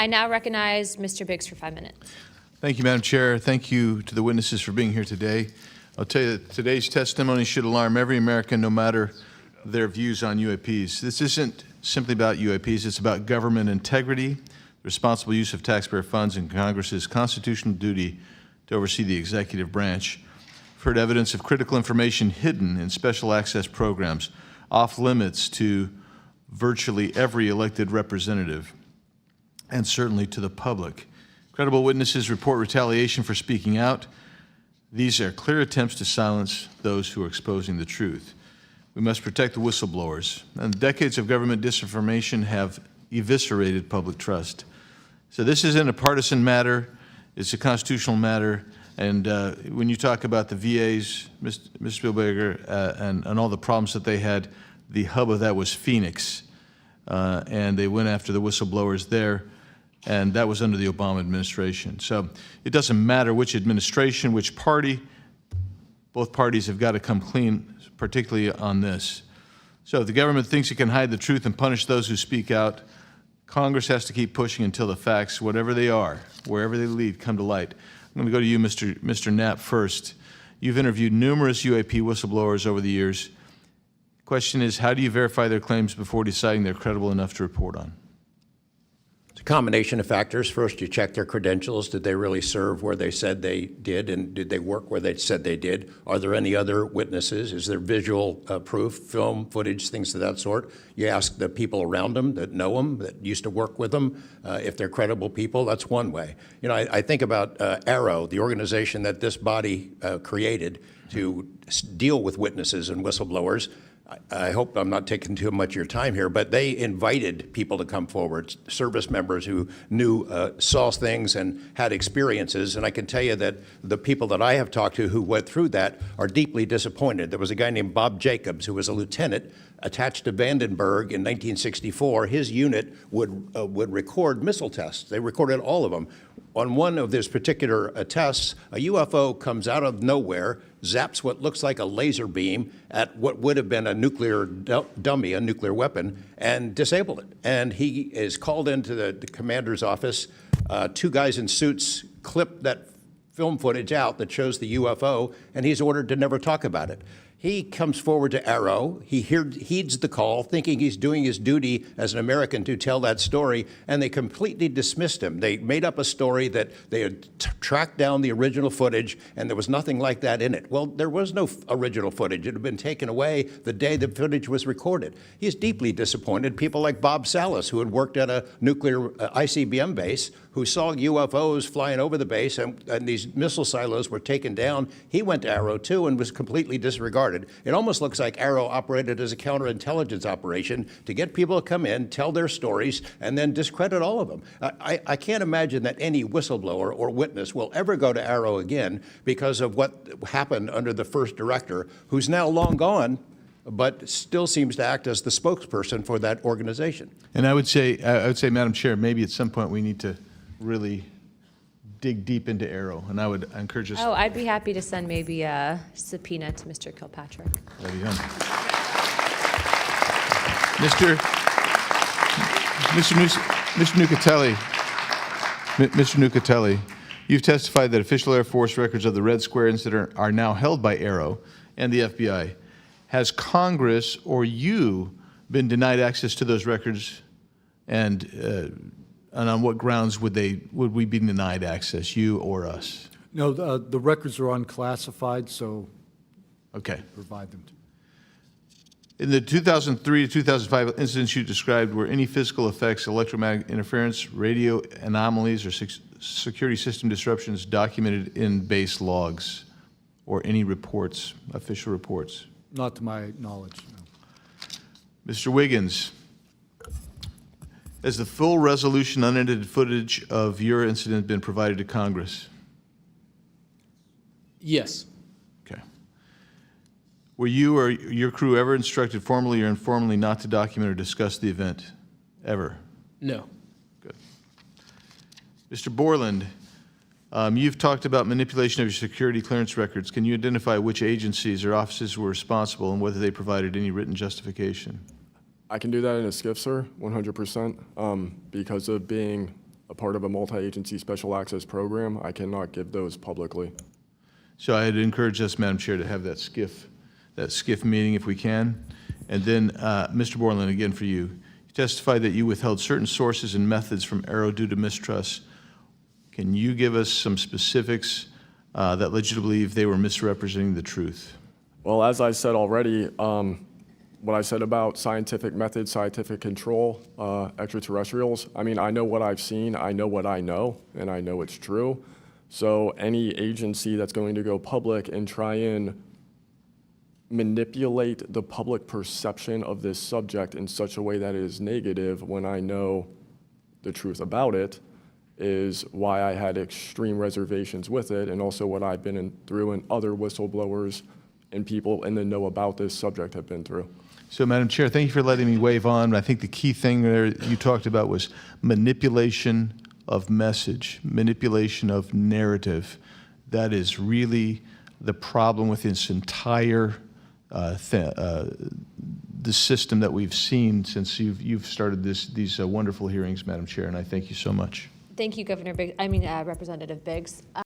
I now recognize Mr. Biggs for 5 minutes. Thank you, Madam Chair. Thank you to the witnesses for being here today. I'll tell you that today's testimony should alarm every American, no matter their views on UAPs. This isn't simply about UAPs. It's about government integrity, responsible use of taxpayer funds, and Congress's constitutional duty to oversee the executive branch. We've heard evidence of critical information hidden in special access programs, off limits to virtually every elected representative, and certainly to the public. Credible witnesses report retaliation for speaking out. These are clear attempts to silence those who are exposing the truth. We must protect the whistleblowers. And decades of government disinformation have eviscerated public trust. So this isn't a partisan matter, it's a constitutional matter. And when you talk about the VAs, Mr. Spielberger, and all the problems that they had, the hub of that was Phoenix. And they went after the whistleblowers there, and that was under the Obama administration. So it doesn't matter which administration, which party, both parties have got to come clean, particularly on this. So if the government thinks it can hide the truth and punish those who speak out, Congress has to keep pushing until the facts, whatever they are, wherever they lead, come to light. I'm going to go to you, Mr. Knapp, first. You've interviewed numerous UAP whistleblowers over the years. The question is, how do you verify their claims before deciding they're credible enough to report on? It's a combination of factors. First, you check their credentials. Did they really serve where they said they did, and did they work where they said they did? Are there any other witnesses? Is there visual proof, film, footage, things of that sort? You ask the people around them that know them, that used to work with them, if they're credible people. That's one way. You know, I think about AARO, the organization that this body created to deal with witnesses and whistleblowers. I hope I'm not taking too much of your time here, but they invited people to come forward, service members who knew, saw things and had experiences. And I can tell you that the people that I have talked to who went through that are deeply disappointed. There was a guy named Bob Jacobs who was a lieutenant attached to Vandenberg in 1964. His unit would record missile tests. They recorded all of them. On one of these particular tests, a UFO comes out of nowhere, zaps what looks like a laser beam at what would have been a nuclear dummy, a nuclear weapon, and disabled it. And he is called into the commander's office. Two guys in suits clip that film footage out that shows the UFO, and he's ordered to never talk about it. He comes forward to AARO. He heeds the call, thinking he's doing his duty as an American to tell that story, and they completely dismissed him. They made up a story that they had tracked down the original footage, and there was nothing like that in it. Well, there was no original footage. It had been taken away the day the footage was recorded. He's deeply disappointed. People like Bob Salas, who had worked at a nuclear ICBM base, who saw UFOs flying over the base, and these missile silos were taken down. He went to AARO, too, and was completely disregarded. It almost looks like AARO operated as a counterintelligence operation to get people to come in, tell their stories, and then discredit all of them. I can't imagine that any whistleblower or witness will ever go to AARO again because of what happened under the first director, who's now long gone, but still seems to act as the spokesperson for that organization. And I would say, Madam Chair, maybe at some point we need to really dig deep into AARO, and I would encourage us. Oh, I'd be happy to send maybe a subpoena to Mr. Kirkpatrick. There you go. Mr. Nucatelli, you've testified that official Air Force records of the Red Square incident are now held by AARO and the FBI. Has Congress or you been denied access to those records, and on what grounds would we be denied access, you or us? No, the records are unclassified, so okay. Provide them. In the 2003 to 2005 incidents you described, were any physical effects, electromagnetic interference, radio anomalies, or security system disruptions documented in base logs or any reports, official reports? Not to my knowledge, no. Mr. Wiggins, has the full resolution unedited footage of your incident been provided to Congress? Yes. Okay. Were you or your crew ever instructed formally or informally not to document or discuss the event? Ever? No. Good. Mr. Borland, you've talked about manipulation of your security clearance records. Can you identify which agencies or offices were responsible and whether they provided any written justification? I can do that in a skiff, sir, 100%. Because of being a part of a multi-agency special access program. I cannot give those publicly. So I'd encourage us, Madam Chair, to have that SCIF meeting if we can. And then, Mr. Borland, again for you. You testified that you withheld certain sources and methods from AARO due to mistrust. Can you give us some specifics that led you to believe they were misrepresenting the truth? Well, as I said already, what I said about scientific methods, scientific control, extraterrestrials, I mean, I know what I've seen, I know what I know, and I know it's true. So any agency that's going to go public and try and manipulate the public perception of this subject in such a way that it is negative when I know the truth about it is why I had extreme reservations with it, and also what I've been through and other whistleblowers and people in the know about this subject have been through. So, Madam Chair, thank you for letting me wave on. I think the key thing there you talked about was manipulation of message, manipulation of narrative. That is really the problem with this entire the system that we've seen since you've started these wonderful hearings, Madam Chair, and I thank you so much. Thank you, Representative Biggs.